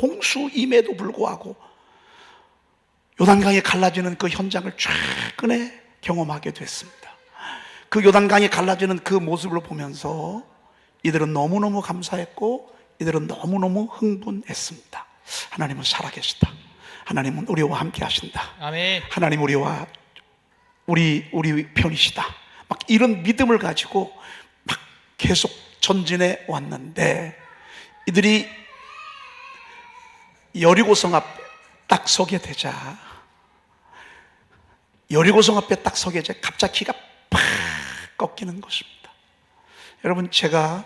홍수임에도 불구하고 요단강이 갈라지는 그 현장을 최근에 경험하게 됐습니다. 그 요단강이 갈라지는 그 모습을 보면서 이들은 너무너무 감사했고 이들은 너무너무 흥분했습니다. 하나님은 살아계시다. 하나님은 우리와 함께 하신다. 아멘. 하나님 우리와 우리 편이시다. 막 이런 믿음을 가지고 막 계속 전진해 왔는데 이들이 여리고성 앞에 딱 서게 되자 갑자기 기가 팍 꺾이는 것입니다. 여러분, 제가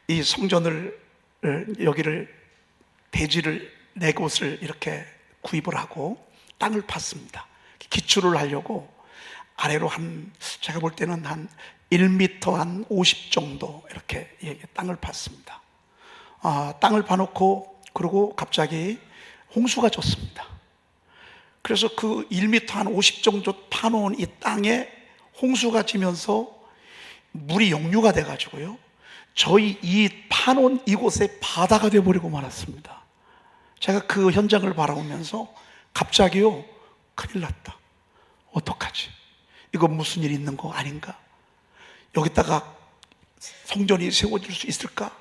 이 성전을 여기를 대지를 네 곳을 이렇게 구입을 하고 땅을 팠습니다. 기초를 하려고 아래로 제가 볼 때는 한 1m 한 50 정도 이렇게 땅을 팠습니다. 땅을 파놓고 그러고 갑자기 홍수가 졌습니다. 그래서 그 1m 한 50 정도 파놓은 이 땅에 홍수가 지면서 물이 역류가 돼가지고요, 저희 이 파놓은 이곳에 바다가 돼버리고 말았습니다. 제가 그 현장을 바라보면서 갑자기요, 큰일 났다. 어떡하지? 이거 무슨 일이 있는 거 아닌가? 여기다가 성전이 세워질 수 있을까?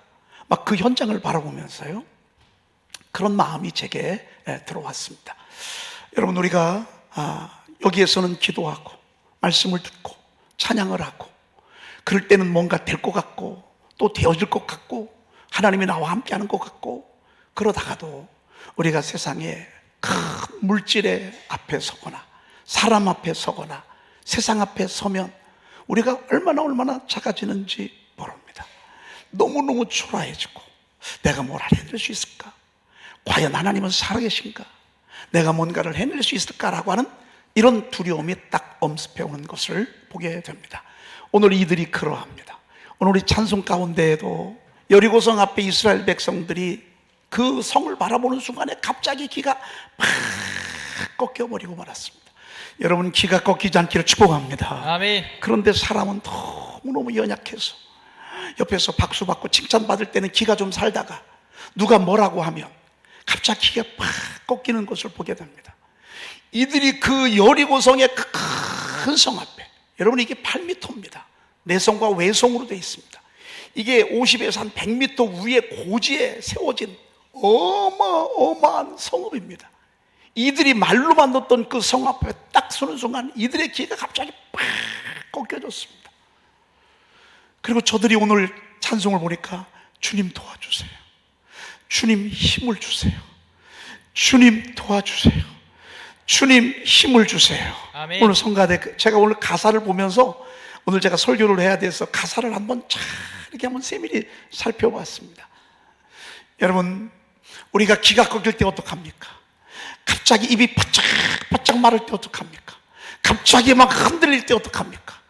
막 그 현장을 바라보면서요, 그런 마음이 제게 들어왔습니다. 여러분, 우리가 여기에서는 기도하고 말씀을 듣고 찬양을 하고 그럴 때는 뭔가 될 것 같고 또 되어질 것 같고 하나님이 나와 함께하는 것 같고, 그러다가도 우리가 세상에 큰 물질의 앞에 서거나 사람 앞에 서거나 세상 앞에 서면 우리가 얼마나 작아지는지 모릅니다. 너무너무 초라해지고 내가 뭘 해낼 수 있을까? 과연 하나님은 살아계신가? 내가 뭔가를 해낼 수 있을까라고 하는 이런 두려움이 딱 엄습해 오는 것을 보게 됩니다. 오늘 이들이 그러합니다. 오늘 우리 찬송 가운데에도 여리고성 앞에 이스라엘 백성들이 그 성을 바라보는 순간에 갑자기 기가 팍 꺾여버리고 말았습니다. 여러분, 기가 꺾이지 않기를 축복합니다. 아멘. 그런데 사람은 너무너무 연약해서 옆에서 박수 받고 칭찬 받을 때는 기가 좀 살다가 누가 뭐라고 하면 갑자기 기가 팍 꺾이는 것을 보게 됩니다. 이들이 그 여리고성의 큰 성 앞에, 여러분, 이게 8m입니다. 내성과 외성으로 되어 있습니다. 이게 50에서 한 100m 위에 고지에 세워진 어마어마한 성읍입니다. 이들이 말로만 듣던 그 성 앞에 딱 서는 순간 이들의 기가 갑자기 팍 꺾여졌습니다. 그리고 저들이 오늘 찬송을 보니까 주님 도와주세요, 주님 힘을 주세요, 주님 도와주세요, 주님 힘을 주세요. 아멘. 오늘 성가대, 제가 오늘 가사를 보면서 오늘 제가 설교를 해야 돼서 가사를 한번 잘 이렇게 한번 세밀히 살펴봤습니다. 여러분, 우리가 기가 꺾일 때 어떡합니까? 갑자기 입이 바짝 마를 때 어떡합니까? 갑자기 막 흔들릴 때 어떡합니까?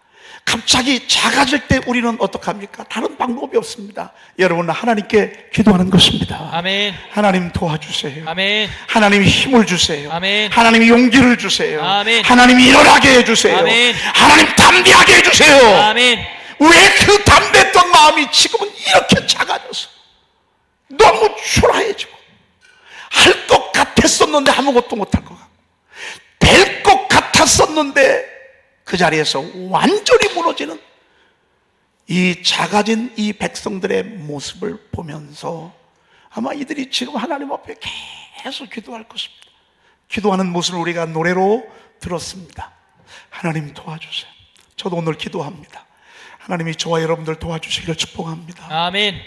갑자기 작아질 때 우리는 어떡합니까? 다른 방법이 없습니다. 여러분, 하나님께 기도하는 것입니다. 아멘. 하나님 도와주세요. 아멘. 하나님이 힘을 주세요. 아멘. 하나님이 용기를 주세요. 아멘. 하나님이 일어나게 해주세요. 아멘. 하나님 담대하게 해주세요. 아멘. 왜 그 담대했던 마음이 지금은 이렇게 작아져서 너무 초라해지고 할 것 같았었는데 아무것도 못할 것 같고 될 것 같았었는데 그 자리에서 완전히 무너지는 이 작아진 이 백성들의 모습을 보면서 아마 이들이 지금 하나님 앞에 계속 기도할 것입니다. 기도하는 모습을 우리가 노래로 들었습니다. 하나님 도와주세요. 저도 오늘 기도합니다. 하나님이 저와 여러분들 도와주시기를 축복합니다. 아멘.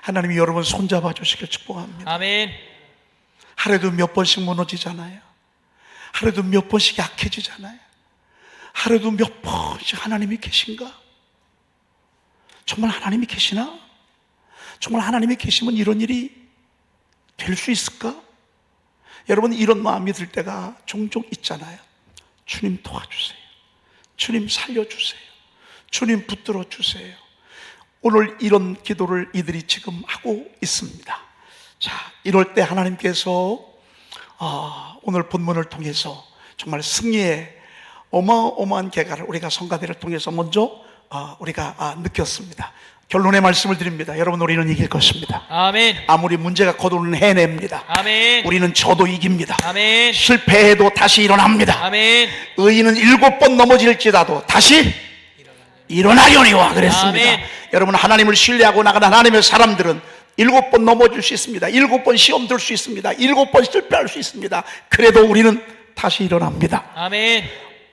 하나님이 여러분 손잡아 주시기를 축복합니다. 아멘. 하루에도 몇 번씩 무너지잖아요. 하루에도 몇 번씩 약해지잖아요. 하루에도 몇 번씩 하나님이 계신가? 정말 하나님이 계시나? 정말 하나님이 계시면 이런 일이 될 수 있을까? 여러분, 이런 마음이 들 때가 종종 있잖아요. 주님 도와주세요. 주님 살려주세요. 주님 붙들어 주세요. 오늘 이런 기도를 이들이 지금 하고 있습니다. 자, 이럴 때 하나님께서 오늘 본문을 통해서 정말 승리의 어마어마한 계가를 우리가 성가대를 통해서 먼저 우리가 느꼈습니다. 결론의 말씀을 드립니다. 여러분, 우리는 이길 것입니다. 아멘. 아무리 문제가 거두는 해냅니다. 아멘. 우리는 져도 이깁니다. 아멘. 실패해도 다시 일어납니다. 아멘. 의인은 7번 넘어질지라도 다시 일어나려니와 그랬습니다. 아멘. 여러분, 하나님을 신뢰하고 나가는 하나님의 사람들은 7번 넘어질 수 있습니다. 7번 시험 들 수 있습니다. 7번 실패할 수 있습니다. 그래도 우리는 다시 일어납니다. 아멘.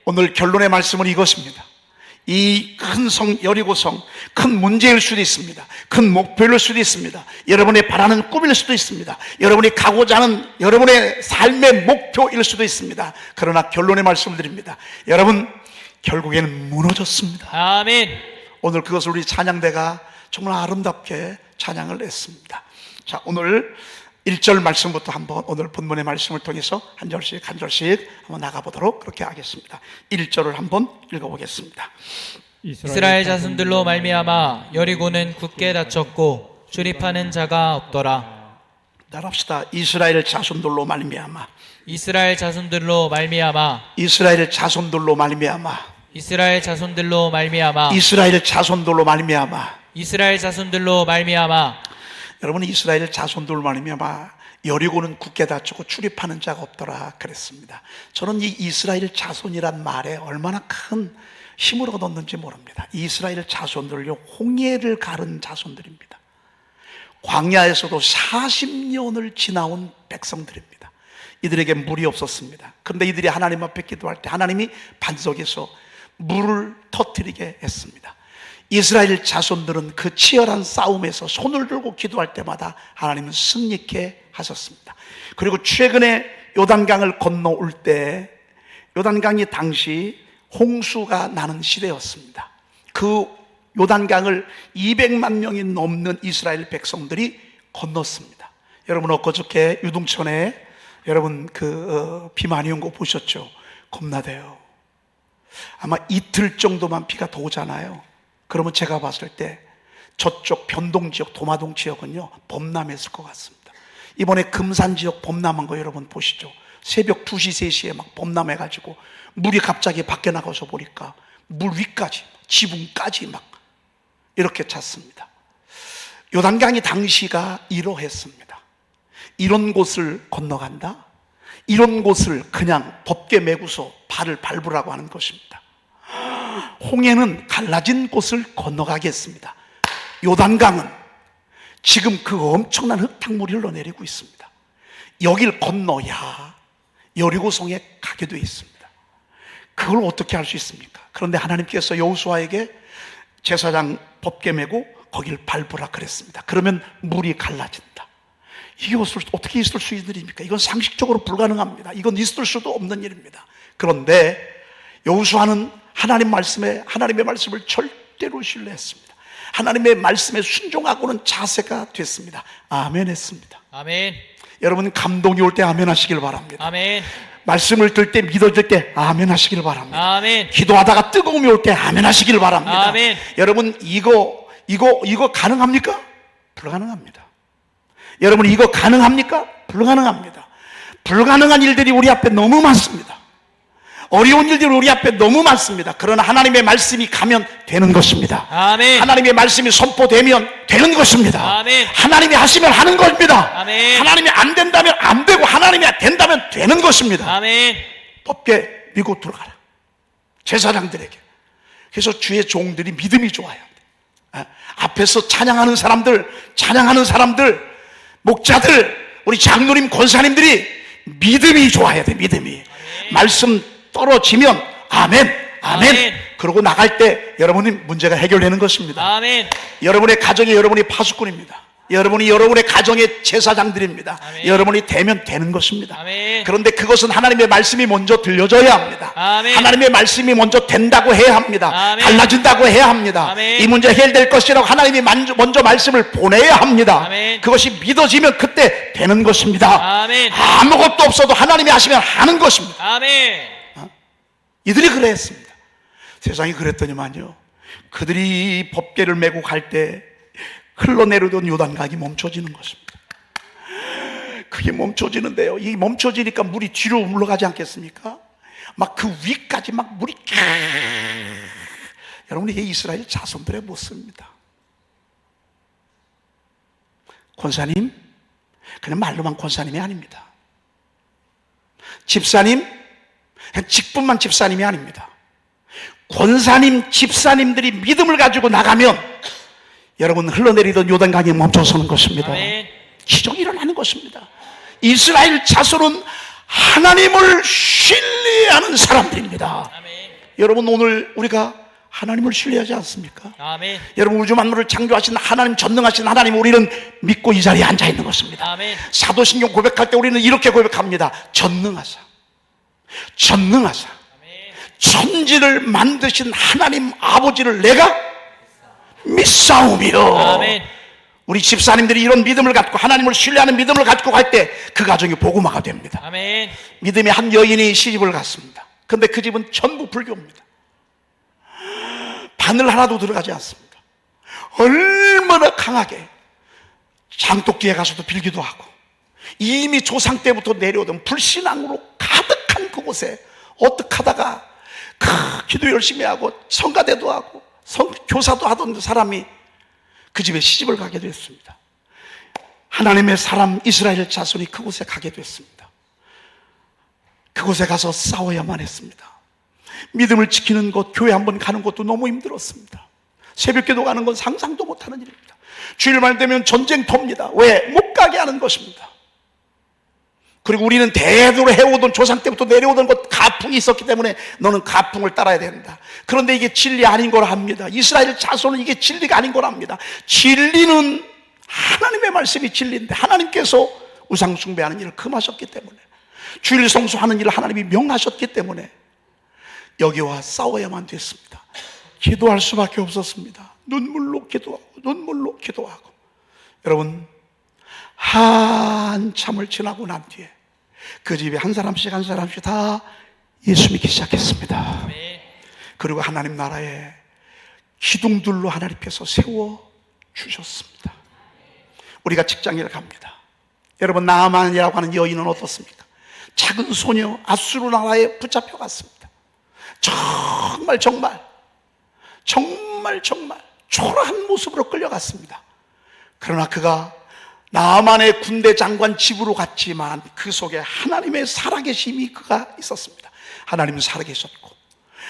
오늘 결론의 말씀은 이것입니다. 이 큰 성 여리고성, 큰 문제일 수도 있습니다. 큰 목표일 수도 있습니다. 여러분의 바라는 꿈일 수도 있습니다. 여러분이 가고자 하는 여러분의 삶의 목표일 수도 있습니다. 그러나 결론의 말씀을 드립니다. 여러분, 결국에는 무너졌습니다. 아멘. 오늘 그것을 우리 찬양대가 정말 아름답게 찬양을 했습니다. 자, 오늘 1절 말씀부터 한번 오늘 본문의 말씀을 통해서 한 절씩 한번 나가보도록 그렇게 하겠습니다. 1절을 한번 읽어보겠습니다. 이스라엘 자손들로 말미암아 여리고는 굳게 닫혔고 출입하는 자가 없더라. 따라합시다. 이스라엘 자손들로 말미암아. 이스라엘 자손들로 말미암아. 이스라엘 자손들로 말미암아. 이스라엘 자손들로 말미암아. 이스라엘 자손들로 말미암아. 이스라엘 자손들로 말미암아. 여러분, 이스라엘 자손들로 말미암아 여리고는 굳게 닫히고 출입하는 자가 없더라 그랬습니다. 저는 이 이스라엘 자손이란 말에 얼마나 큰 힘을 얻었는지 모릅니다. 이스라엘 자손들요, 홍해를 가른 자손들입니다. 광야에서도 40년을 지나온 백성들입니다. 이들에게 물이 없었습니다. 그런데 이들이 하나님 앞에 기도할 때 하나님이 반석에서 물을 터뜨리게 했습니다. 이스라엘 자손들은 그 치열한 싸움에서 손을 들고 기도할 때마다 하나님은 승리케 하셨습니다. 그리고 최근에 요단강을 건너올 때, 요단강이 당시 홍수가 나는 시대였습니다. 그 요단강을 200만 명이 넘는 이스라엘 백성들이 건넜습니다. 여러분, 엊그저께 유동천에 여러분 비 많이 온 거 보셨죠? 겁나대요. 아마 이틀 정도만 비가 더 오잖아요. 그러면 제가 봤을 때 저쪽 변동 지역, 도마동 지역은요, 범람했을 것 같습니다. 이번에 금산 지역 범람한 거 여러분 보시죠. 새벽 2시, 3시에 막 범람해가지고 물이 갑자기 밖에 나가서 보니까 물 위까지, 지붕까지 막 이렇게 찼습니다. 요단강이 당시가 이러했습니다. 이런 곳을 건너간다? 이런 곳을 그냥 법궤 메고서 발을 밟으라고 하는 것입니다. 홍해는 갈라진 곳을 건너가겠습니다. 요단강은 지금 그 엄청난 흙탕물이 흘러내리고 있습니다. 여길 건너야 여리고성에 가게 되어 있습니다. 그걸 어떻게 할 수 있습니까? 그런데 하나님께서 여호수아에게 제사장 법궤 메고 거길 밟으라 그랬습니다. 그러면 물이 갈라진다. 이게 어떻게 있을 수 있는 일입니까? 이건 상식적으로 불가능합니다. 이건 있을 수도 없는 일입니다. 그런데 여호수아는 하나님의 말씀을 절대로 신뢰했습니다. 하나님의 말씀에 순종하고는 자세가 됐습니다. 아멘 했습니다. 아멘. 여러분, 감동이 올 때 아멘 하시길 바랍니다. 아멘. 말씀을 들 때, 믿어질 때 아멘 하시길 바랍니다. 아멘. 기도하다가 뜨거움이 올 때 아멘 하시길 바랍니다. 아멘. 여러분, 이거 가능합니까? 불가능합니다. 여러분, 이거 가능합니까? 불가능합니다. 불가능한 일들이 우리 앞에 너무 많습니다. 어려운 일들이 우리 앞에 너무 많습니다. 그러나 하나님의 말씀이 가면 되는 것입니다. 아멘. 하나님의 말씀이 선포되면 되는 것입니다. 아멘. 하나님이 하시면 하는 것입니다. 아멘. 하나님이 안 된다면 안 되고 하나님이 된다면 되는 것입니다. 아멘. 법궤 미고 들어가라. 제사장들에게. 그래서 주의 종들이 믿음이 좋아야 돼. 앞에서 찬양하는 사람들, 목자들, 우리 장로님, 권사님들이 믿음이 좋아야 돼. 믿음이. 말씀 떨어지면 아멘. 아멘. 그러고 나갈 때 여러분이 문제가 해결되는 것입니다. 아멘. 여러분의 가정이 여러분이 파수꾼입니다. 여러분이 여러분의 가정의 제사장들입니다. 아멘. 여러분이 되면 되는 것입니다. 아멘. 그런데 그것은 하나님의 말씀이 먼저 들려져야 합니다. 아멘. 하나님의 말씀이 먼저 된다고 해야 합니다. 아멘. 달라진다고 해야 합니다. 아멘. 이 문제 해결될 것이라고 하나님이 먼저 말씀을 보내야 합니다. 아멘. 그것이 믿어지면 그때 되는 것입니다. 아멘. 아무것도 없어도 하나님이 하시면 하는 것입니다. 아멘. 이들이 그랬습니다. 세상이 그랬더니만요, 그들이 법궤를 메고 갈 때 흘러내려던 요단강이 멈춰지는 것입니다. 그게 멈춰지는데요, 이 멈춰지니까 물이 뒤로 물러가지 않겠습니까? 막 그 위까지 막 물이 여러분, 이게 이스라엘 자손들의 모습입니다. 권사님, 그냥 말로만 권사님이 아닙니다. 집사님, 그냥 직분만 집사님이 아닙니다. 권사님, 집사님들이 믿음을 가지고 나가면 여러분, 흘러내리던 요단강이 멈춰서는 것입니다. 아멘. 기적이 일어나는 것입니다. 이스라엘 자손은 하나님을 신뢰하는 사람들입니다. 아멘. 여러분, 오늘 우리가 하나님을 신뢰하지 않습니까? 아멘. 여러분, 우주 만물을 창조하신 하나님, 전능하신 하나님, 우리는 믿고 이 자리에 앉아 있는 것입니다. 아멘. 사도신경 고백할 때 우리는 이렇게 고백합니다. 전능하사, 전능하사, 아멘. 천지를 만드신 하나님 아버지를 내가 믿사오며. 아멘. 우리 집사님들이 이런 믿음을 갖고, 하나님을 신뢰하는 믿음을 갖고 갈 때 그 가정이 복음화가 됩니다. 아멘. 믿음의 한 여인이 시집을 갔습니다. 근데 그 집은 전부 불교입니다. 바늘 하나도 들어가지 않습니다. 얼마나 강하게 장독기에 가서도 빌기도 하고, 이미 조상 때부터 내려오던 불신앙으로 가득한 그곳에 어떻게 하다가 기도 열심히 하고 성가대도 하고 교사도 하던 사람이 그 집에 시집을 가게 됐습니다. 하나님의 사람 이스라엘 자손이 그곳에 가게 됐습니다. 그곳에 가서 싸워야만 했습니다. 믿음을 지키는 것, 교회 한번 가는 것도 너무 힘들었습니다. 새벽기도 가는 건 상상도 못하는 일입니다. 주일만 되면 전쟁터입니다. 왜? 못 가게 하는 것입니다. 그리고 우리는 대대로 해오던, 조상 때부터 내려오던 것, 가풍이 있었기 때문에 너는 가풍을 따라야 된다. 그런데 이게 진리 아닌 걸 합니다. 이스라엘 자손은 이게 진리가 아닌 걸 합니다. 진리는 하나님의 말씀이 진리인데, 하나님께서 우상 숭배하는 일을 금하셨기 때문에, 주일 성수하는 일을 하나님이 명하셨기 때문에 여기와 싸워야만 됐습니다. 기도할 수밖에 없었습니다. 눈물로 기도하고 눈물로 기도하고. 여러분, 한참을 지나고 난 뒤에 그 집에 한 사람씩 다 예수 믿기 시작했습니다. 아멘. 그리고 하나님 나라에 기둥들로 하나님께서 세워 주셨습니다. 우리가 직장에 갑니다. 여러분, 나아만이라고 하는 여인은 어떻습니까? 작은 소녀, 아수르 나라에 붙잡혀 갔습니다. 정말 초라한 모습으로 끌려갔습니다. 그러나 그가 나아만의 군대 장관 집으로 갔지만 그 속에 하나님의 살아계심이 그가 있었습니다. 하나님은 살아계셨고,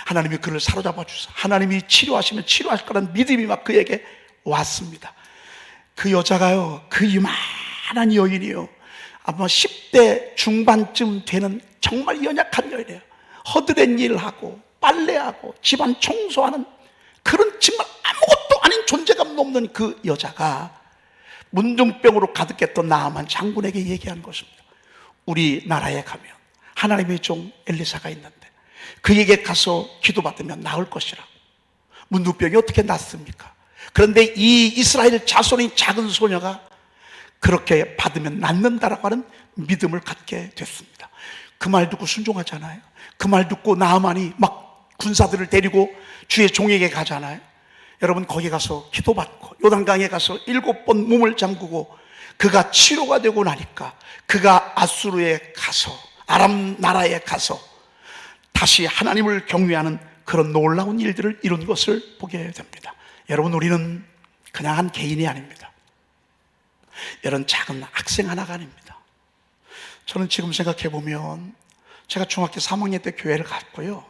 하나님이 그를 사로잡아 주셔서 하나님이 치료하시면 치료하실 거라는 믿음이 막 그에게 왔습니다. 그 여자가요, 그 이만한 여인이요, 아마 10대 중반쯤 되는 정말 연약한 여인이에요. 허드렛 일을 하고 빨래하고 집안 청소하는 그런 정말 아무것도 아닌 존재감 없는 그 여자가 문둥병으로 가득했던 나아만 장군에게 얘기한 것입니다. 우리나라에 가면 하나님의 종 엘리사가 있는데 그에게 가서 기도받으면 나을 것이라고. 문둥병이 어떻게 낫습니까? 그런데 이 이스라엘 자손인 작은 소녀가 그렇게 받으면 낫는다라고 하는 믿음을 갖게 됐습니다. 그 말 듣고 순종하잖아요. 그 말 듣고 나아만이 막 군사들을 데리고 주의 종에게 가잖아요. 여러분, 거기 가서 기도받고 요단강에 가서 7번 몸을 잠그고 그가 치료가 되고 나니까 그가 아수르에 가서, 아람 나라에 가서 다시 하나님을 경외하는 그런 놀라운 일들을 이룬 것을 보게 됩니다. 여러분, 우리는 그냥 한 개인이 아닙니다. 이런 작은 학생 하나가 아닙니다. 저는 지금 생각해 보면 제가 중학교 3학년 때 교회를 갔고요,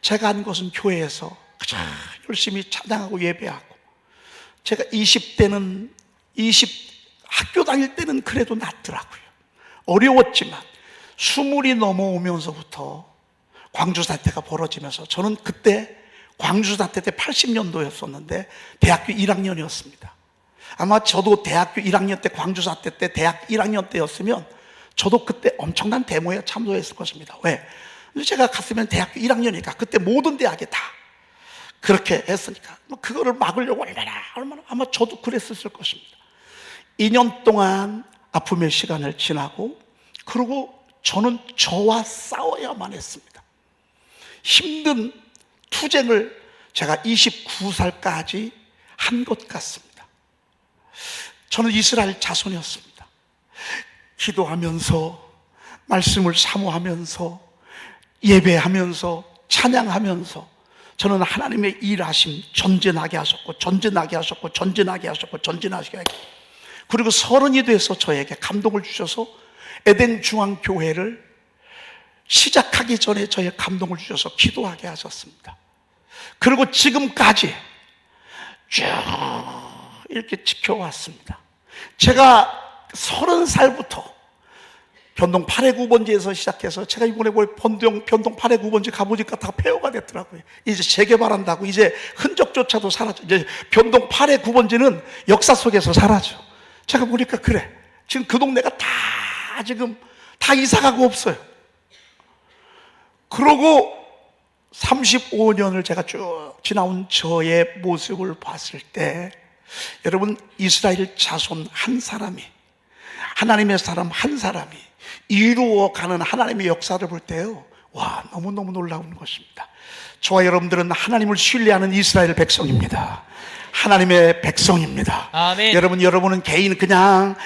제가 한 것은 교회에서 가장 열심히 찬양하고 예배하고, 제가 20대는 학교 다닐 때는 그래도 낫더라고요. 어려웠지만 20이 넘어오면서부터 광주 사태가 벌어지면서, 저는 그때 광주 사태 때 80년도였었는데 대학교 1학년이었습니다. 아마 저도 대학교 1학년 때, 광주 사태 때 대학 1학년 때였으면 저도 그때 엄청난 데모에 참석했을 것입니다. 왜? 제가 갔으면 대학교 1학년이니까 그때 모든 대학에 다 그렇게 했으니까 그거를 막으려고 얼마나 아마 저도 그랬을 것입니다. 2년 동안 아픔의 시간을 지나고, 그리고 저는 저와 싸워야만 했습니다. 힘든 투쟁을 제가 29살까지 한 것 같습니다. 저는 이스라엘 자손이었습니다. 기도하면서, 말씀을 사모하면서, 예배하면서, 찬양하면서 저는 하나님의 일하심 전진하게 하셨고 전진하게 하셨고 전진하게 하셨고 전진하게 하셨고, 그리고 30이 돼서 저에게 감동을 주셔서 에덴 중앙교회를 시작하기 전에 저에게 감동을 주셔서 기도하게 하셨습니다. 그리고 지금까지 쭉 이렇게 지켜왔습니다. 제가 30살부터 변동 8회 9번지에서 시작해서, 제가 이번에 변동 8회 9번지 가보니까 다 폐허가 됐더라고요. 이제 재개발한다고 이제 흔적조차도 사라져. 이제 변동 8회 9번지는 역사 속에서 사라져. 제가 보니까 그래, 지금 그 동네가 지금 다 이사가고 없어요. 그러고 35년을 제가 쭉 지나온 저의 모습을 봤을 때, 여러분, 이스라엘 자손 한 사람이, 하나님의 사람 한 사람이 이루어가는 하나님의 역사를 볼 때요, 와, 너무너무 놀라운 것입니다. 저와 여러분들은 하나님을 신뢰하는 이스라엘 백성입니다. 하나님의 백성입니다. 아멘. 여러분은 개인 그냥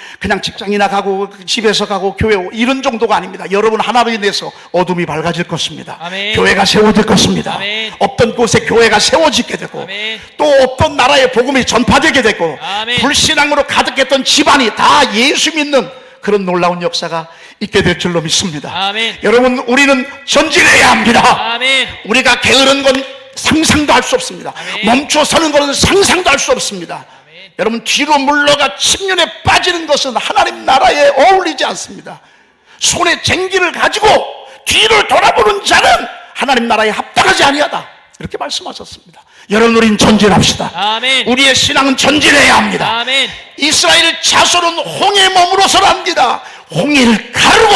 직장이나 가고 집에서 가고 교회 이런 정도가 아닙니다. 여러분 하나로 인해서 어둠이 밝아질 것입니다. 아멘. 교회가 세워질 것입니다. 아멘. 없던 곳에 교회가 세워지게 되고, 아멘. 또 없던 나라에 복음이 전파되게 되고, 아멘. 불신앙으로 가득했던 집안이 다 예수 믿는 그런 놀라운 역사가 있게 될 줄로 믿습니다. 아멘. 여러분, 우리는 전진해야 합니다. 아멘. 우리가 게으른 건 상상도 할 수 없습니다. 아멘. 멈춰서는 것은 상상도 할 수 없습니다. 아멘. 여러분, 뒤로 물러가 침륜에 빠지는 것은 하나님 나라에 어울리지 않습니다. 손에 쟁기를 가지고 뒤를 돌아보는 자는 하나님 나라에 합당하지 아니하다, 이렇게 말씀하셨습니다. 여러분, 우린 전진합시다. 아멘. 우리의 신앙은 전진해야 합니다. 아멘. 이스라엘 자손은 홍해 머물러서는 안 됩니다. 홍해를 가르고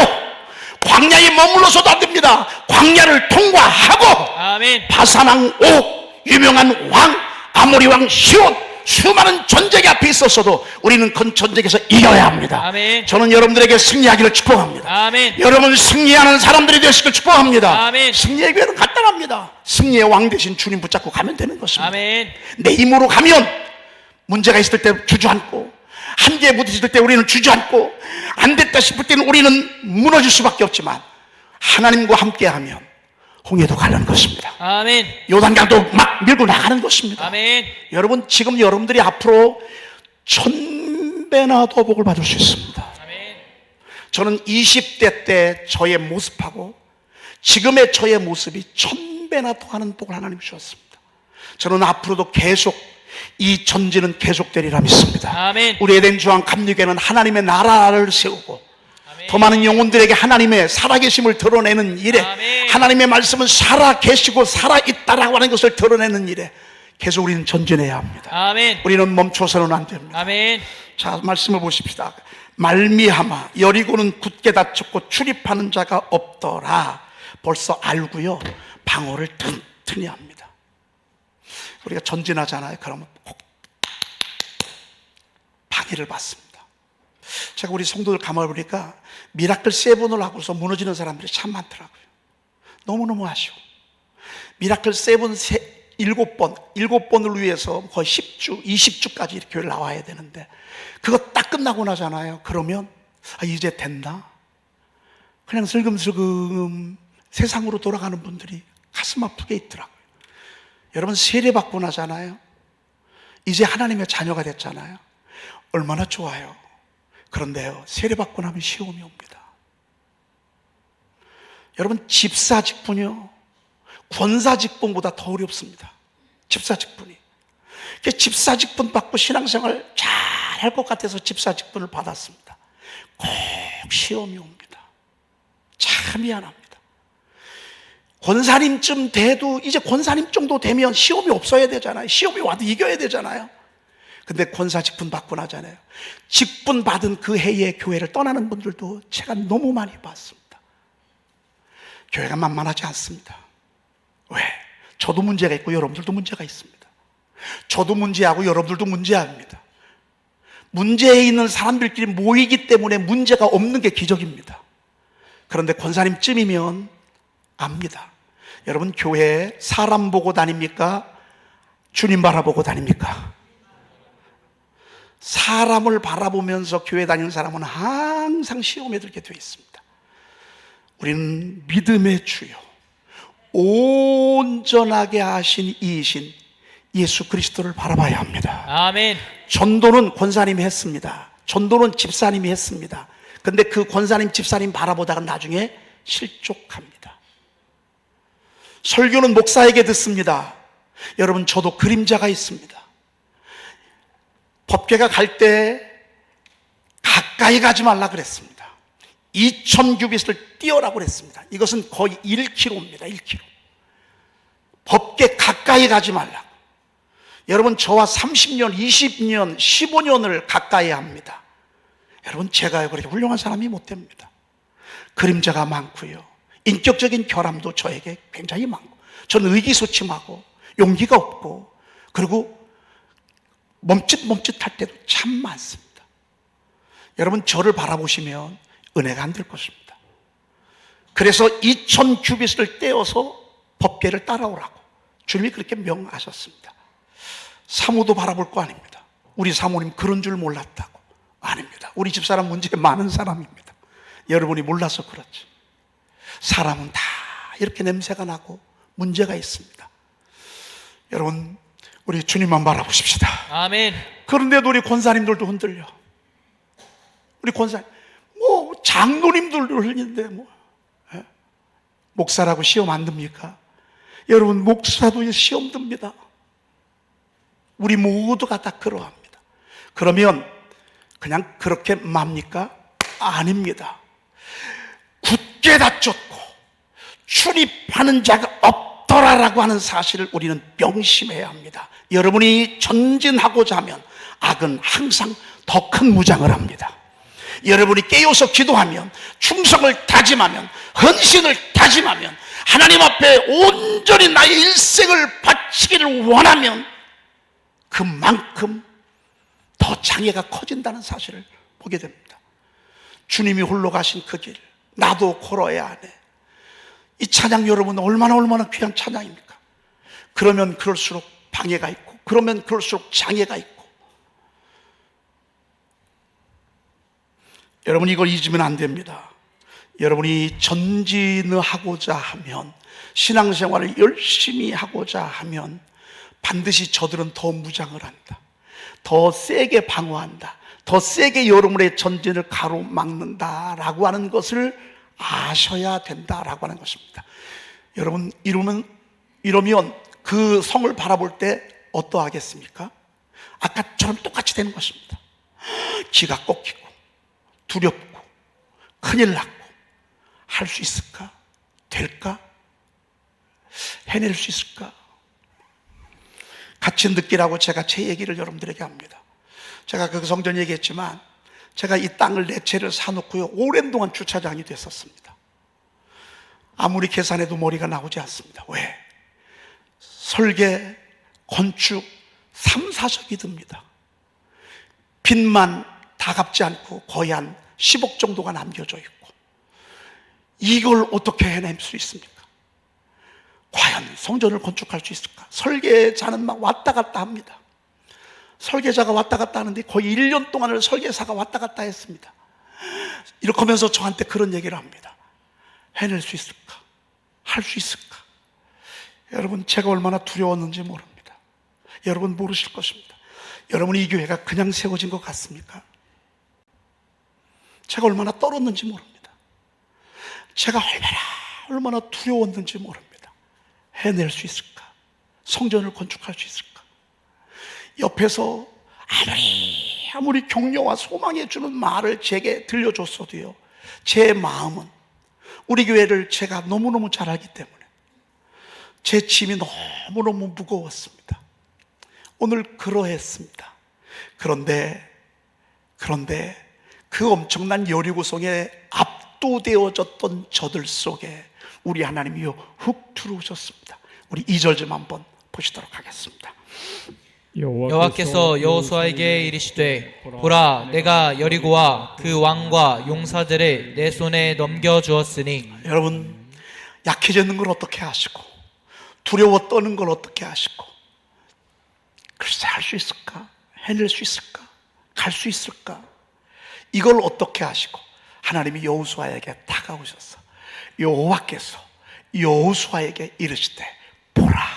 광야에 머물러서도 안 됩니다. 광야를 통과하고 아멘. 바산왕 옥, 유명한 왕 아모리 왕 시온, 수많은 전쟁이 앞에 있었어도 우리는 그 전쟁에서 이겨야 합니다. 아멘. 저는 여러분들에게 승리하기를 축복합니다. 아멘. 여러분, 승리하는 사람들이 되시길 축복합니다. 아멘. 승리의 기회는 간단합니다. 승리의 왕 대신 주님 붙잡고 가면 되는 것입니다. 아멘. 내 힘으로 가면 문제가 있을 때 주저앉고, 한계에 부딪힐 때 우리는 주저앉고, 안 됐다 싶을 때는 우리는 무너질 수밖에 없지만, 하나님과 함께하면 홍해도 가는 것입니다. 아멘. 요단강도 막 밀고 나가는 것입니다. 아멘. 여러분, 지금 여러분들이 앞으로 1000배나 더 복을 받을 수 있습니다. 아멘. 저는 20대 때 저의 모습하고 지금의 저의 모습이 1000배나 더 하는 복을 하나님 주셨습니다. 저는 앞으로도 계속 이 전진은 계속되리라 믿습니다. 아멘. 우리 에덴 중앙 감리교회는 하나님의 나라를 세우고, 아멘. 더 많은 영혼들에게 하나님의 살아계심을 드러내는 일에, 아멘. 하나님의 말씀은 살아계시고 살아있다라고 하는 것을 드러내는 일에 계속 우리는 전진해야 합니다. 아멘. 우리는 멈춰서는 안 됩니다. 아멘. 자, 말씀을 보십시다. 말미암아 여리고는 굳게 닫혔고 출입하는 자가 없더라. 벌써 알고요, 방어를 튼튼히 합니다. 우리가 전진하잖아요. 그러면 꼭 방해를 받습니다. 제가 우리 성도들 가만히 보니까 미라클 7을 하고서 무너지는 사람들이 참 많더라고요. 너무너무 아쉬워. 미라클 7번을 위해서 거의 10주, 20주까지 이렇게 교회를 나와야 되는데, 그거 딱 끝나고 나잖아요. 그러면 이제 된다, 그냥 슬금슬금 세상으로 돌아가는 분들이 가슴 아프게 있더라고요. 여러분, 세례 받고 나잖아요. 이제 하나님의 자녀가 됐잖아요. 얼마나 좋아요. 그런데요, 세례 받고 나면 시험이 옵니다. 여러분, 집사 직분이요, 권사 직분보다 더 어렵습니다. 집사 직분이. 집사 직분 받고 신앙생활 잘 할 것 같아서 집사 직분을 받았습니다. 꼭 시험이 옵니다. 참 미안합니다. 권사님쯤 돼도, 이제 권사님 정도 되면 시험이 없어야 되잖아요. 시험이 와도 이겨야 되잖아요. 근데 권사 직분 받고 나잖아요. 직분 받은 그 해에 교회를 떠나는 분들도 제가 너무 많이 봤습니다. 교회가 만만하지 않습니다. 왜? 저도 문제가 있고 여러분들도 문제가 있습니다. 저도 문제하고 여러분들도 문제합니다. 문제에 있는 사람들끼리 모이기 때문에 문제가 없는 게 기적입니다. 그런데 권사님쯤이면 압니다. 여러분, 교회에 사람 보고 다닙니까? 주님 바라보고 다닙니까? 사람을 바라보면서 교회 다니는 사람은 항상 시험에 들게 되어 있습니다. 우리는 믿음의 주요, 온전하게 하신 이이신 예수 그리스도를 바라봐야 합니다. 아멘. 전도는 권사님이 했습니다. 전도는 집사님이 했습니다. 근데 그 권사님, 집사님 바라보다가 나중에 실족합니다. 설교는 목사에게 듣습니다. 여러분, 저도 그림자가 있습니다. 법궤가 갈 때 가까이 가지 말라 그랬습니다. 2000규빗을 뛰어라고 그랬습니다. 이것은 거의 1km입니다. 1km. 법궤 가까이 가지 말라고. 여러분, 저와 30년, 20년, 15년을 가까이 합니다. 여러분, 제가요 그렇게 훌륭한 사람이 못 됩니다. 그림자가 많고요, 인격적인 결함도 저에게 굉장히 많고, 저는 의기소침하고 용기가 없고, 그리고 멈칫멈칫할 때도 참 많습니다. 여러분, 저를 바라보시면 은혜가 안 될 것입니다. 그래서 2000규빗을 떼어서 법궤를 따라오라고 주님이 그렇게 명하셨습니다. 사모도 바라볼 거 아닙니다. 우리 사모님 그런 줄 몰랐다고. 아닙니다. 우리 집사람 문제 많은 사람입니다. 여러분이 몰라서 그렇지. 사람은 다 이렇게 냄새가 나고 문제가 있습니다. 여러분, 우리 주님만 바라보십시다. 아멘. 그런데도 우리 권사님들도 흔들려. 우리 권사님, 장로님들도 흘리는데 예? 목사라고 시험 안 듭니까? 여러분, 목사도 시험 듭니다. 우리 모두가 다 그러합니다. 그러면 그냥 그렇게 맙니까? 아닙니다. 굳게 다쳤고 출입하는 자가 없더라라고 하는 사실을 우리는 명심해야 합니다. 여러분이 전진하고자 하면 악은 항상 더 큰 무장을 합니다. 여러분이 깨어서 기도하면, 충성을 다짐하면, 헌신을 다짐하면, 하나님 앞에 온전히 나의 일생을 바치기를 원하면 그만큼 더 장애가 커진다는 사실을 보게 됩니다. 주님이 홀로 가신 그 길, 나도 걸어야 하네. 이 찬양 여러분 얼마나 귀한 찬양입니까? 그러면 그럴수록 방해가 있고, 그러면 그럴수록 장애가 있고. 여러분, 이걸 잊으면 안 됩니다. 여러분이 전진하고자 하면, 신앙생활을 열심히 하고자 하면 반드시 저들은 더 무장을 한다. 더 세게 방어한다. 더 세게 여러분의 전진을 가로막는다라고 하는 것을 아셔야 된다라고 하는 것입니다. 여러분, 이러면 그 성을 바라볼 때 어떠하겠습니까? 아까처럼 똑같이 되는 것입니다. 기가 꺾이고 두렵고 큰일 났고, 할 수 있을까? 될까? 해낼 수 있을까? 같이 느끼라고 제가 제 얘기를 여러분들에게 합니다. 제가 그 성전 얘기했지만, 제가 이 땅을 4채를 사놓고요, 오랜 동안 주차장이 됐었습니다. 아무리 계산해도 머리가 나오지 않습니다. 왜? 설계, 건축, 3, 4석이 듭니다. 빚만 다 갚지 않고 거의 한 10억 정도가 남겨져 있고, 이걸 어떻게 해낼 수 있습니까? 과연 성전을 건축할 수 있을까? 설계자는 막 왔다 갔다 합니다. 설계자가 왔다 갔다 하는데 거의 1년 동안을 설계사가 왔다 갔다 했습니다. 이렇게 하면서 저한테 그런 얘기를 합니다. 해낼 수 있을까? 할 수 있을까? 여러분, 제가 얼마나 두려웠는지 모릅니다. 여러분 모르실 것입니다. 여러분, 이 교회가 그냥 세워진 것 같습니까? 제가 얼마나 떨었는지 모릅니다. 제가 얼마나 두려웠는지 모릅니다. 해낼 수 있을까? 성전을 건축할 수 있을까? 옆에서 아무리 격려와 소망해 주는 말을 제게 들려줬어도요, 제 마음은 우리 교회를 제가 너무너무 잘 알기 때문에 제 짐이 너무너무 무거웠습니다. 오늘 그러했습니다. 그런데 그 엄청난 여리고성에 압도되어졌던 저들 속에 우리 하나님이요 훅 들어오셨습니다. 우리 2절 좀 한번 보시도록 하겠습니다. 여호와께서 여호수아에게 이르시되, 보라, 내가 여리고와 그 왕과 용사들을 내 손에 넘겨 주었으니. 여러분, 약해지는 걸 어떻게 하시고, 두려워 떠는 걸 어떻게 하시고, 글쎄 할 수 있을까? 해낼 수 있을까? 갈 수 있을까? 이걸 어떻게 하시고 하나님이 여호수아에게 다가오셔서 여호와께서 여호수아에게 이르시되 보라.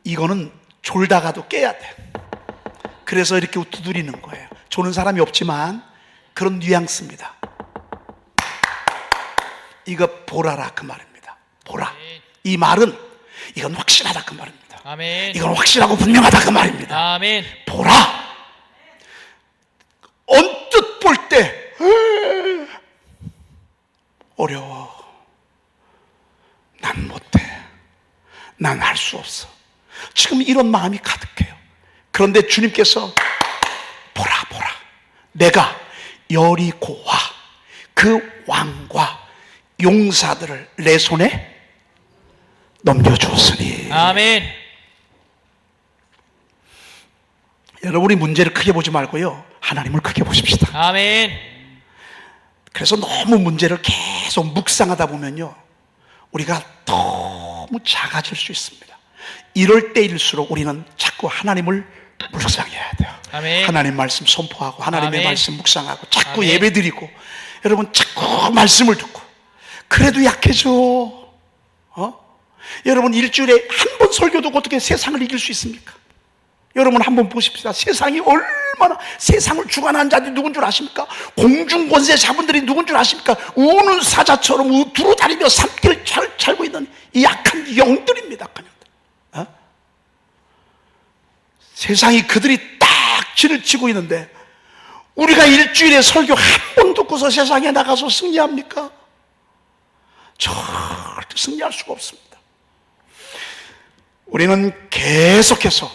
이거는 졸다가도 깨야 돼. 그래서 이렇게 두드리는 거예요. 조는 사람이 없지만 그런 뉘앙스입니다. 이거 보라라 그 말입니다. 보라. 이 말은 이건 확실하다 그 말입니다. 아멘. 이건 확실하고 분명하다 그 말입니다. 아멘. 보라. 언뜻 볼 때 어려워. 난 못해. 난 할 수 없어. 지금 이런 마음이 가득해요. 그런데 주님께서 보라 보라. 내가 여리고와 그 왕과 용사들을 내 손에 넘겨주었으니. 아멘. 여러분이 문제를 크게 보지 말고요, 하나님을 크게 보십시다. 아멘. 그래서 너무 문제를 계속 묵상하다 보면요, 우리가 너무 작아질 수 있습니다. 이럴 때일수록 우리는 자꾸 하나님을 묵상해야 돼요. 아멘. 하나님 말씀 선포하고 하나님의 아멘. 말씀 묵상하고 자꾸 아멘. 예배드리고, 여러분 자꾸 말씀을 듣고. 그래도 약해져. 여러분 일주일에 한 번 설교 듣고 어떻게 세상을 이길 수 있습니까? 여러분 한번 보십시다. 세상이 얼마나, 세상을 주관하는 자들이 누군 줄 아십니까? 공중권세 자분들이 누군 줄 아십니까? 우는 사자처럼 두루다니며 산길을 찰고 있는 이 약한 영들입니다. 약한 영들. 세상이 그들이 딱 진을 치고 있는데 우리가 일주일에 설교 한 번 듣고서 세상에 나가서 승리합니까? 절대 승리할 수가 없습니다. 우리는 계속해서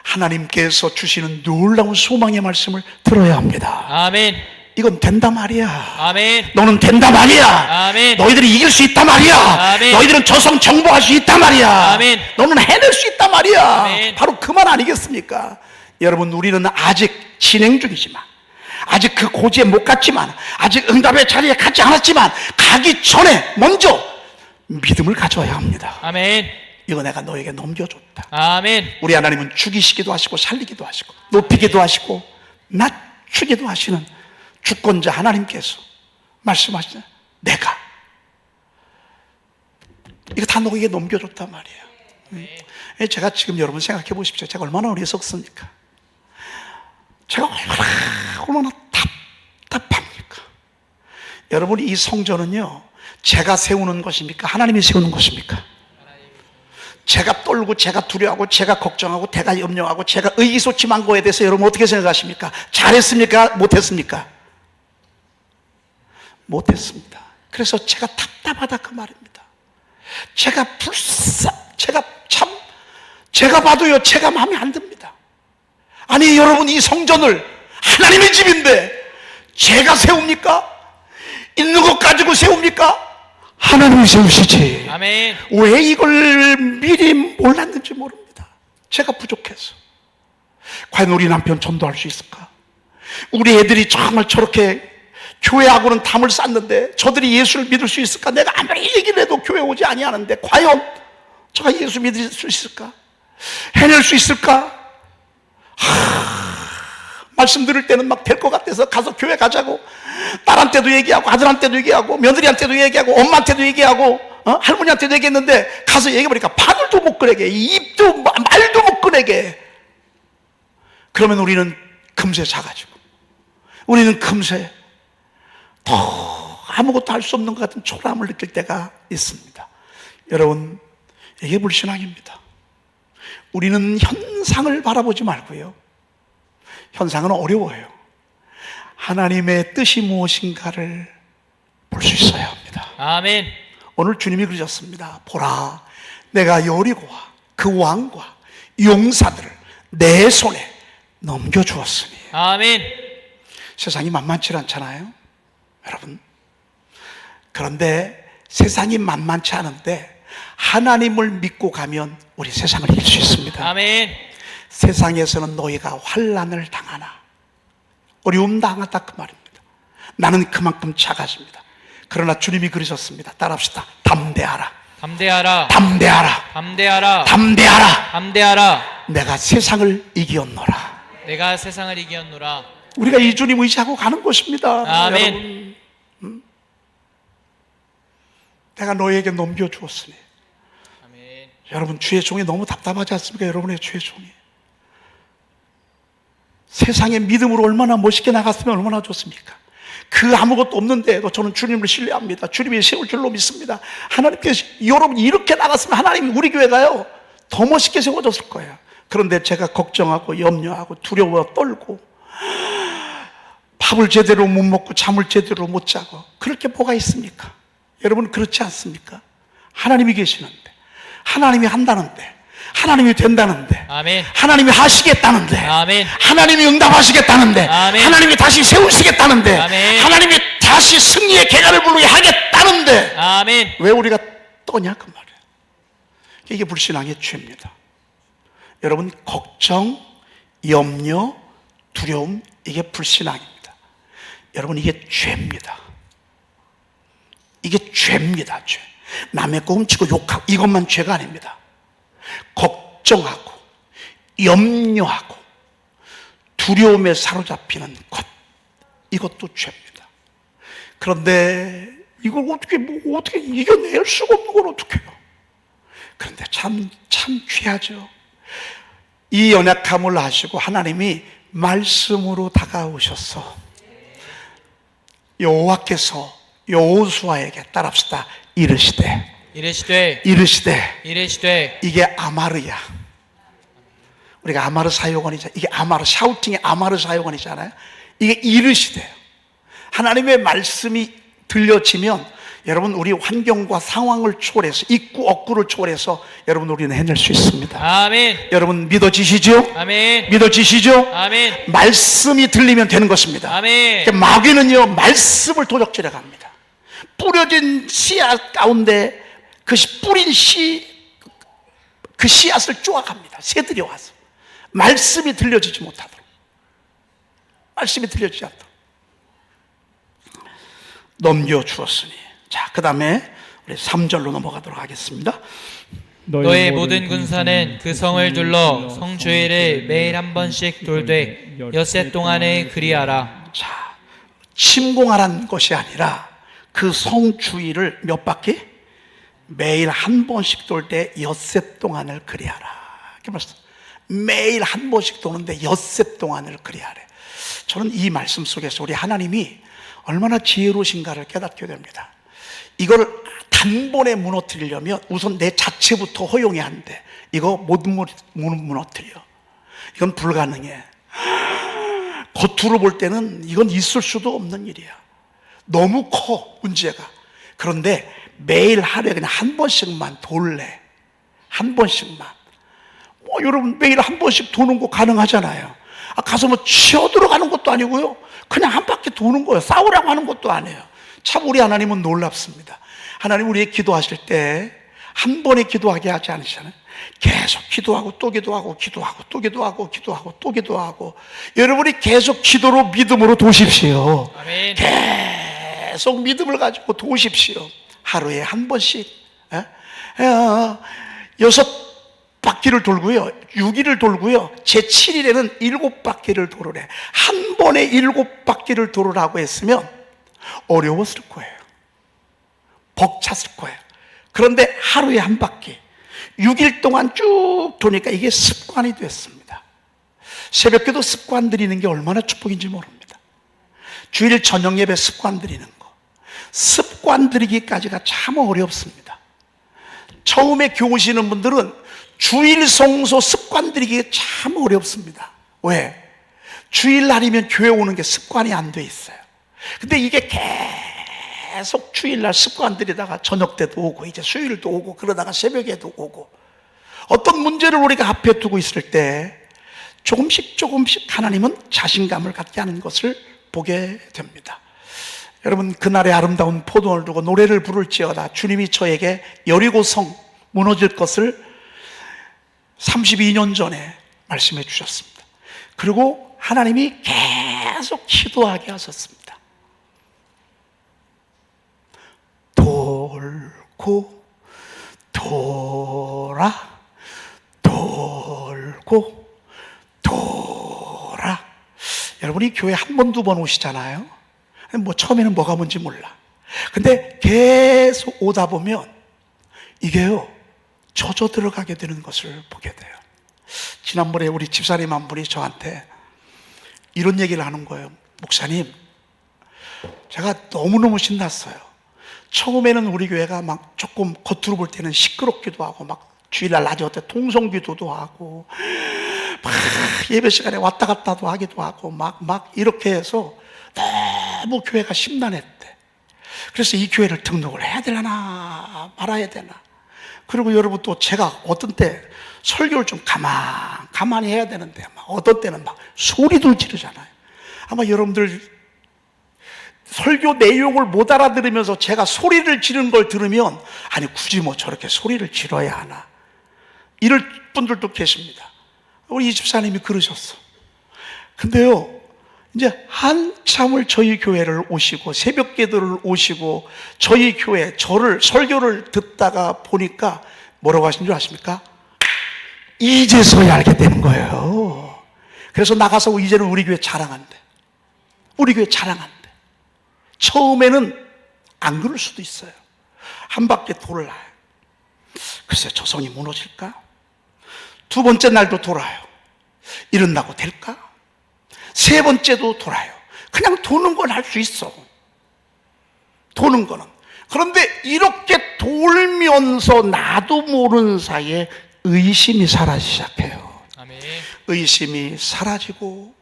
하나님께서 주시는 놀라운 소망의 말씀을 들어야 합니다. 아멘. 이건 된다 말이야. 아멘. 너는 된다 말이야. 아멘. 너희들이 이길 수 있다 말이야. 아멘. 너희들은 저성 정복할 수 있다 말이야. 아멘. 너는 해낼 수 있다 말이야. 아멘. 바로 그 말 아니겠습니까? 여러분, 우리는 아직 진행 중이지만, 아직 그 고지에 못 갔지만, 아직 응답의 자리에 가지 않았지만, 가기 전에 먼저 믿음을 가져야 합니다. 아멘. 이거 내가 너에게 넘겨줬다. 아멘. 우리 하나님은 죽이시기도 하시고 살리기도 하시고 높이기도 하시고 낮추기도 하시는 주권자 하나님께서 말씀하시잖아요. 내가 이거 다 너에게 넘겨줬단 말이에요. 제가 지금 여러분 생각해 보십시오. 제가 얼마나 어리석습니까? 제가 얼마나 답답합니까? 여러분, 이 성전은요, 제가 세우는 것입니까? 하나님이 세우는 것입니까? 제가 떨고 제가 두려워하고 제가 걱정하고 제가 염려하고 제가 의기소침한 거에 대해서 여러분 어떻게 생각하십니까? 잘했습니까? 못했습니까? 못했습니다. 그래서 제가 답답하다 그 말입니다. 제가 봐도요, 제가 마음에 안 듭니다. 아니 여러분, 이 성전을 하나님의 집인데 제가 세웁니까? 있는 것 가지고 세웁니까? 하나님이 세우시지. 아멘. 왜 이걸 미리 몰랐는지 모릅니다. 제가 부족해서. 과연 우리 남편 전도할 수 있을까? 우리 애들이 정말 저렇게 교회하고는 담을 쌓는데 저들이 예수를 믿을 수 있을까? 내가 아무리 얘기를 해도 교회 오지 아니하는데 과연 저가 예수 믿을 수 있을까? 해낼 수 있을까? 말씀 들을 때는 막 될 것 같아서 가서 교회 가자고 딸한테도 얘기하고 아들한테도 얘기하고 며느리한테도 얘기하고 엄마한테도 얘기하고 할머니한테도 얘기했는데 가서 얘기해보니까 바늘도 못 꺼내게, 입도 말도 못 꺼내게. 그러면 우리는 금세 작아지고 우리는 금세 더 아무것도 할 수 없는 것 같은 초라함을 느낄 때가 있습니다. 여러분, 이게 불신앙입니다. 우리는 현상을 바라보지 말고요, 현상은 어려워요. 하나님의 뜻이 무엇인가를 볼 수 있어야 합니다. 아멘. 오늘 주님이 그러셨습니다. 보라, 내가 여리고와 그 왕과 용사들을 내 손에 넘겨주었으니. 아멘. 세상이 만만치 않잖아요, 여러분. 그런데 세상이 만만치 않은데 하나님을 믿고 가면 우리 세상을 이길 수 있습니다. 아멘. 세상에서는 너희가 환난을 당하나 어려움 당하다 그 말입니다. 나는 그만큼 작아집니다. 그러나 주님이 그러셨습니다. 따라합시다. 담대하라. 담대하라. 담대하라. 담대하라. 담대하라. 담대하라. 내가 세상을 이기었노라. 내가 세상을 이기었노라. 우리가 이 주님 의지하고 가는 것입니다. 아멘. 여러분, 내가 너에게 넘겨주었으니. 아멘. 여러분, 주의 종이 너무 답답하지 않습니까? 여러분의 주의 종이 세상의 믿음으로 얼마나 멋있게 나갔으면 얼마나 좋습니까? 그 아무것도 없는데도 저는 주님을 신뢰합니다. 주님이 세울 줄로 믿습니다. 하나님께서 여러분이 이렇게 나갔으면 하나님이 우리 교회가요 더 멋있게 세워졌을 거예요. 그런데 제가 걱정하고 염려하고 두려워 떨고 밥을 제대로 못 먹고 잠을 제대로 못 자고 그럴 게 뭐가 있습니까? 여러분, 그렇지 않습니까? 하나님이 계시는데, 하나님이 한다는데, 하나님이 된다는데, 아멘. 하나님이 하시겠다는데, 아멘. 하나님이 응답하시겠다는데, 아멘. 하나님이 다시 세우시겠다는데, 아멘. 하나님이 다시 승리의 계가를 부르게 하겠다는데 아멘. 왜 우리가 떠냐 그 말이에요. 이게 불신앙의 죄입니다. 여러분, 걱정, 염려, 두려움, 이게 불신앙입니다. 여러분, 이게 죄입니다. 이게 죄입니다. 죄. 남의 거 훔치고 욕하고 이것만 죄가 아닙니다. 걱정하고 염려하고 두려움에 사로잡히는 것, 이것도 죄입니다. 그런데 이걸 어떻게 이겨낼 수가 없는 걸 어떻게 해요? 그런데 참 귀하죠. 이 연약함을 아시고 하나님이 말씀으로 다가오셔서 여호와께서 여호수아에게 따라합시다. 이르시되 이게 아마르야. 우리가 아마르 사역원이잖아요. 이게 아마르, 샤우팅의 아마르 사역원이잖아요. 이게 이르시대요. 하나님의 말씀이 들려지면 여러분, 우리 환경과 상황을 초월해서, 있고 없고를 초월해서 여러분, 우리는 해낼 수 있습니다. 아멘. 여러분, 믿어지시죠? 아멘. 믿어지시죠? 아멘. 말씀이 들리면 되는 것입니다. 아멘. 그러니까 마귀는요 말씀을 도적질해 갑니다. 뿌려진 씨앗 가운데 그 뿌린 그 씨앗을 쪼아갑니다. 새들이 와서 말씀이 들려지지 못하도록, 말씀이 들려지지 않도록 넘겨주었으니. 자, 그 다음에 우리 3절로 넘어가도록 하겠습니다. 너의 모든 군사는 그 성을 둘러 성주의를 매일 한 번씩 돌되 엿새 동안에 그리하라. 자, 침공하라는 것이 아니라 그 성 주위를 몇 바퀴? 매일 한 번씩 돌 때 엿새 동안을 그리하라. 이렇게 말씀. 매일 한 번씩 도는데 엿새 동안을 그리하래. 저는 이 말씀 속에서 우리 하나님이 얼마나 지혜로우신가를 깨닫게 됩니다. 이걸 단번에 무너뜨리려면 우선 내 자체부터 허용해야 하는데 이거 못 무너뜨려. 이건 불가능해. 겉으로 볼 때는 이건 있을 수도 없는 일이야. 너무 커, 문제가. 그런데 매일 하루에 그냥 한 번씩만 돌래. 한 번씩만. 여러분, 매일 한 번씩 도는 거 가능하잖아요. 가서 뭐 치어들어가는 것도 아니고요, 그냥 한 바퀴 도는 거예요. 싸우라고 하는 것도 아니에요. 참 우리 하나님은 놀랍습니다. 하나님 우리의 기도하실 때 한 번에 기도하게 하지 않으시잖아요. 계속 기도하고 또 기도하고 기도하고 또 기도하고 기도하고 또 기도하고. 여러분이 계속 기도로 믿음으로 도십시오. 아멘. 계속 믿음을 가지고 도십시오. 하루에 한 번씩 6바퀴를 돌고요, 6일을 돌고요, 제7일에는 7바퀴를 돌으래. 한 번에 7바퀴를 돌으라고 했으면 어려웠을 거예요. 벅찼을 거예요. 그런데 하루에 한 바퀴 6일 동안 쭉 도니까 이게 습관이 됐습니다. 새벽기도 습관 드리는 게 얼마나 축복인지 모릅니다. 주일 저녁 예배 습관 드리는 거, 습관 들이기까지가 참 어렵습니다. 처음에 교회 오시는 분들은 주일 성소 습관 들이기 참 어렵습니다. 왜? 주일날이면 교회 오는 게 습관이 안 돼 있어요. 근데 이게 계속 주일날 습관 들이다가 저녁 때도 오고 이제 수요일도 오고 그러다가 새벽에도 오고, 어떤 문제를 우리가 앞에 두고 있을 때 조금씩 하나님은 자신감을 갖게 하는 것을 보게 됩니다. 여러분, 그날의 아름다운 포도원을 두고 노래를 부를지어다 주님이 저에게 여리고성 무너질 것을 32년 전에 말씀해 주셨습니다. 그리고 하나님이 계속 기도하게 하셨습니다. 돌고 돌아 돌고 돌아. 여러분이 교회 한 번, 두 번 오시잖아요. 뭐 처음에는 뭐가 뭔지 몰라. 근데 계속 오다 보면 이게요, 젖어 들어가게 되는 것을 보게 돼요. 지난번에 우리 집사님 한 분이 저한테 이런 얘기를 하는 거예요. 목사님, 제가 너무너무 신났어요. 처음에는 우리 교회가 막 조금 겉으로 볼 때는 시끄럽기도 하고, 막 주일날 낮에 때 통성기도도 하고, 막 예배 시간에 왔다 갔다도 하기도 하고, 막 이렇게 해서 너무 교회가 심란했대. 그래서 이 교회를 등록을 해야 되나 말아야 되나. 그리고 여러분, 또 제가 어떤 때 설교를 좀 가만히 해야 되는데, 막 어떤 때는 막 소리들 지르잖아요. 아마 여러분들 설교 내용을 못 알아들으면서 제가 소리를 지르는 걸 들으면, 아니 굳이 뭐 저렇게 소리를 지러야 하나, 이럴 분들도 계십니다. 우리 이 집사님이 그러셨어. 근데요, 이제 한참을 저희 교회를 오시고 새벽 기도를 오시고 저희 교회 저를 설교를 듣다가 보니까 뭐라고 하신 줄 아십니까? 이제서야 알게 되는 거예요. 그래서 나가서 이제는 우리 교회 자랑한대. 우리 교회 자랑한대. 처음에는 안 그럴 수도 있어요. 한 바퀴 돌아요. 글쎄, 저 성이 무너질까? 두 번째 날도 돌아요. 이런다고 될까? 세 번째도 돌아요. 그냥 도는 건 할 수 있어. 도는 거는. 그런데 이렇게 돌면서 나도 모르는 사이에 의심이 사라지기 시작해요. 아멘. 의심이 사라지고,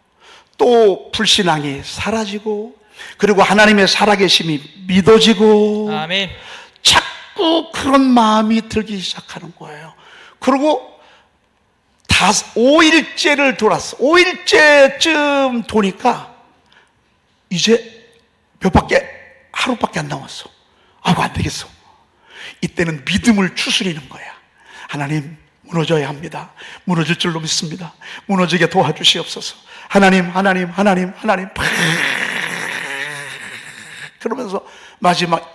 또 불신앙이 사라지고, 그리고 하나님의 살아계심이 믿어지고, 아멘. 자꾸 그런 마음이 들기 시작하는 거예요. 그리고 5일째를 돌았어. 5일째쯤 도니까 이제 하루밖에 안 남았어. 아이고, 안 되겠어. 이때는 믿음을 추스리는 거야. 하나님, 무너져야 합니다. 무너질 줄로 믿습니다. 무너지게 도와주시옵소서. 하나님. 그러면서 마지막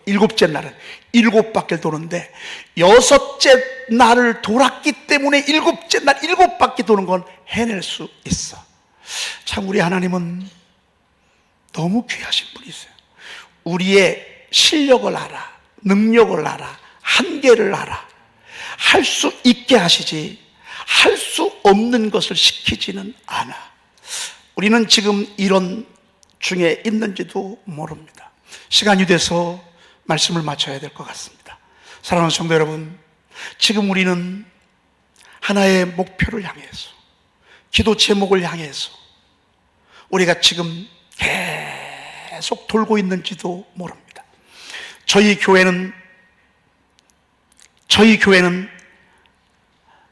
일곱째 날은 7바퀴를 도는데, 6째 날을 돌았기 때문에 7째 날 7바퀴 도는 건 해낼 수 있어. 참, 우리 하나님은 너무 귀하신 분이세요. 우리의 실력을 알아, 능력을 알아, 한계를 알아. 할 수 있게 하시지 할 수 없는 것을 시키지는 않아. 우리는 지금 이런 중에 있는지도 모릅니다. 시간이 돼서 말씀을 마쳐야 될 것 같습니다. 사랑하는 성도 여러분, 지금 우리는 하나의 목표를 향해서, 기도 제목을 향해서 우리가 지금 계속 돌고 있는지도 모릅니다. 저희 교회는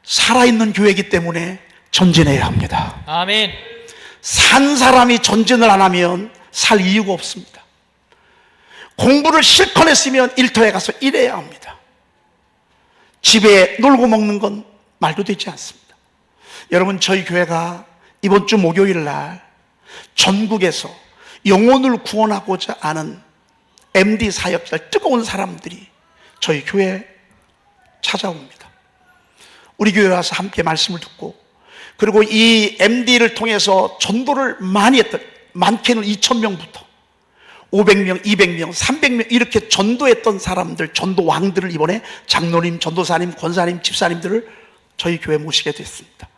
살아있는 교회이기 때문에 전진해야 합니다. 아멘. 산 사람이 전진을 안 하면 살 이유가 없습니다. 공부를 실컷 했으면 일터에 가서 일해야 합니다. 집에 놀고 먹는 건 말도 되지 않습니다. 여러분, 저희 교회가 이번 주 목요일 날 전국에서 영혼을 구원하고자 하는 MD 사역자 뜨거운 사람들이 저희 교회에 찾아옵니다. 우리 교회에 와서 함께 말씀을 듣고, 그리고 이 MD를 통해서 전도를 많이 했던, 많게는 2,000명부터 500명, 200명, 300명 이렇게 전도했던 사람들, 전도 왕들을 이번에 장로님, 전도사님, 권사님, 집사님들을 저희 교회에 모시게 됐습니다.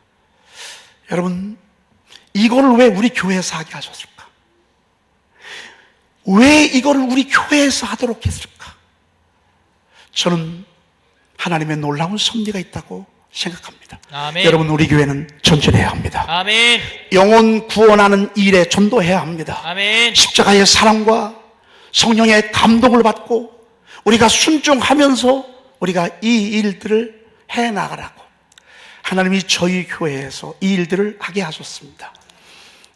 여러분, 이거를 왜 우리 교회에서 하게 하셨을까? 왜 이거를 우리 교회에서 하도록 했을까? 저는 하나님의 놀라운 섭리가 있다고 생각합니다. 아멘. 여러분, 우리 교회는 전진해야 합니다. 아멘. 영혼 구원하는 일에 전도해야 합니다. 아멘. 십자가의 사랑과 성령의 감동을 받고 우리가 순종하면서 우리가 이 일들을 해나가라고 하나님이 저희 교회에서 이 일들을 하게 하셨습니다.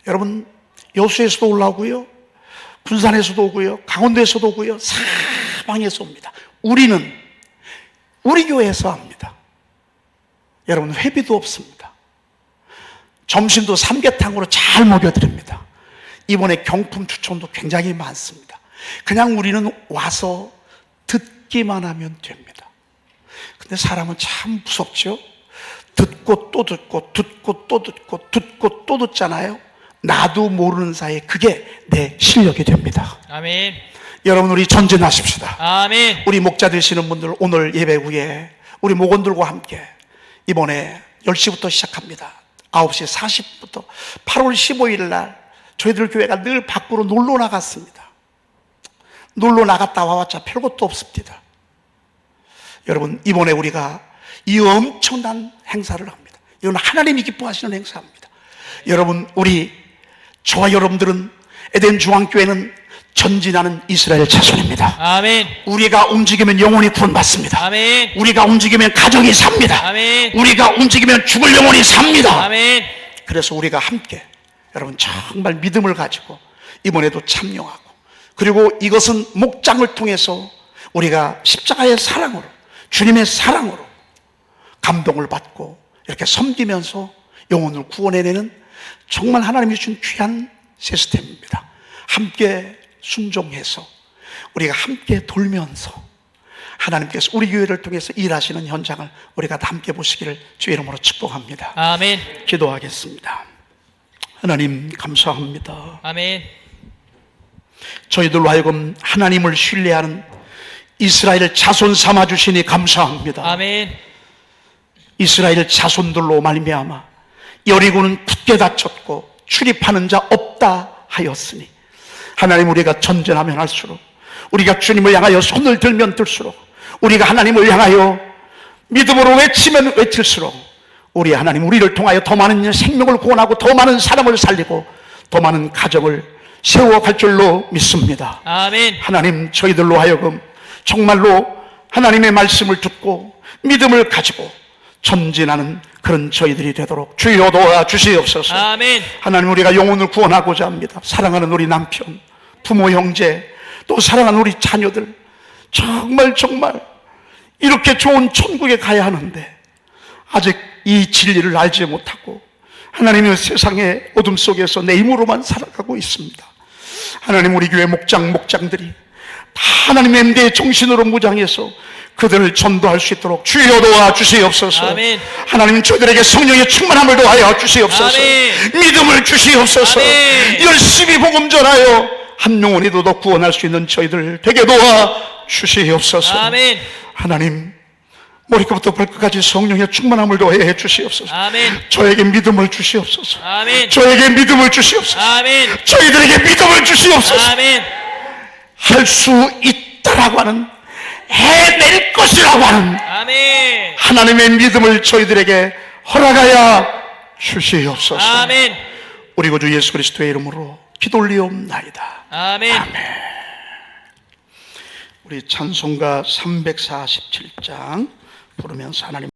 여러분, 여수에서도 올라오고요, 군산에서도 오고요, 강원도에서도 오고요, 사방에서 옵니다. 우리는 우리 교회에서 합니다. 여러분, 회비도 없습니다. 점심도 삼계탕으로 잘 먹여드립니다. 이번에 경품 추천도 굉장히 많습니다. 그냥 우리는 와서 듣기만 하면 됩니다. 근데 사람은 참 무섭죠? 듣고 또 듣고 듣고 또 듣고 듣고 또 듣잖아요. 나도 모르는 사이에 그게 내 실력이 됩니다. 아멘. 여러분 우리 전진하십시다. 아멘. 우리 목자 되시는 분들 오늘 예배 후에 우리 목원들과 함께 이번에 10시부터 시작합니다. 9시 40분부터 8월 15일 날 저희들 교회가 늘 밖으로 놀러 나갔습니다. 놀러 나갔다 와봤자 별것도 없습니다. 여러분 이번에 우리가 이 엄청난 행사를 합니다. 이건 하나님이 기뻐하시는 행사입니다. 여러분 저와 여러분들은 에덴 중앙교회는 전진하는 이스라엘 자손입니다. 아멘. 우리가 움직이면 영혼이 구원받습니다. 아멘. 우리가 움직이면 가정이 삽니다. 아멘. 우리가 움직이면 죽을 영혼이 삽니다. 아멘. 그래서 우리가 함께 여러분 정말 믿음을 가지고 이번에도 참여하고, 그리고 이것은 목장을 통해서 우리가 십자가의 사랑으로, 주님의 사랑으로 감동을 받고 이렇게 섬기면서 영혼을 구원해내는 정말 하나님이 주신 귀한 시스템입니다. 함께 순종해서 우리가 함께 돌면서 하나님께서 우리 교회를 통해서 일하시는 현장을 우리가 다 함께 보시기를 주의 이름으로 축복합니다. 아멘. 기도하겠습니다. 하나님 감사합니다. 아멘. 저희들로 하여금 하나님을 신뢰하는 이스라엘 자손 삼아 주시니 감사합니다. 아멘. 이스라엘 자손들로 말미암아 여리고는 굳게 닫혔고 출입하는 자 없다 하였으니 하나님, 우리가 전진하면 할수록, 우리가 주님을 향하여 손을 들면 들수록, 우리가 하나님을 향하여 믿음으로 외치면 외칠수록 우리 하나님, 우리를 통하여 더 많은 생명을 구원하고 더 많은 사람을 살리고 더 많은 가정을 세워갈 줄로 믿습니다. 아멘. 하나님, 저희들로 하여금 정말로 하나님의 말씀을 듣고 믿음을 가지고 전진하는 그런 저희들이 되도록 주여 도와주시옵소서. 아멘. 하나님, 우리가 영혼을 구원하고자 합니다. 사랑하는 우리 남편, 부모, 형제, 또 사랑하는 우리 자녀들, 정말 이렇게 좋은 천국에 가야 하는데 아직 이 진리를 알지 못하고 하나님의 세상의 어둠 속에서 내 힘으로만 살아가고 있습니다. 하나님, 우리 교회 목장들이 다 하나님의 임대의 정신으로 무장해서 그들을 전도할 수 있도록 주여 도와주시옵소서. 아멘. 하나님, 저들에게 성령의 충만함을 도하여 주시옵소서. 아멘. 믿음을 주시옵소서. 아멘. 열심히 복음 전하여 한 영혼이도 더 구원할 수 있는 저희들 되게 도와주시옵소서. 아멘. 하나님, 머리끝부터 발끝까지 성령의 충만함을 더해 주시옵소서. 아멘. 저에게 믿음을 주시옵소서. 아멘. 저에게 믿음을 주시옵소서. 아멘. 저희들에게 믿음을 주시옵소서. 아멘. 할 수 있다라고 하는, 해낼 것이라고 하는 아멘. 하나님의 믿음을 저희들에게 허락하여 주시옵소서. 아멘. 우리 구주 예수 그리스도의 이름으로 기도 올리옵나이다. 아멘. 우리 찬송가 347장 부르면서 하나님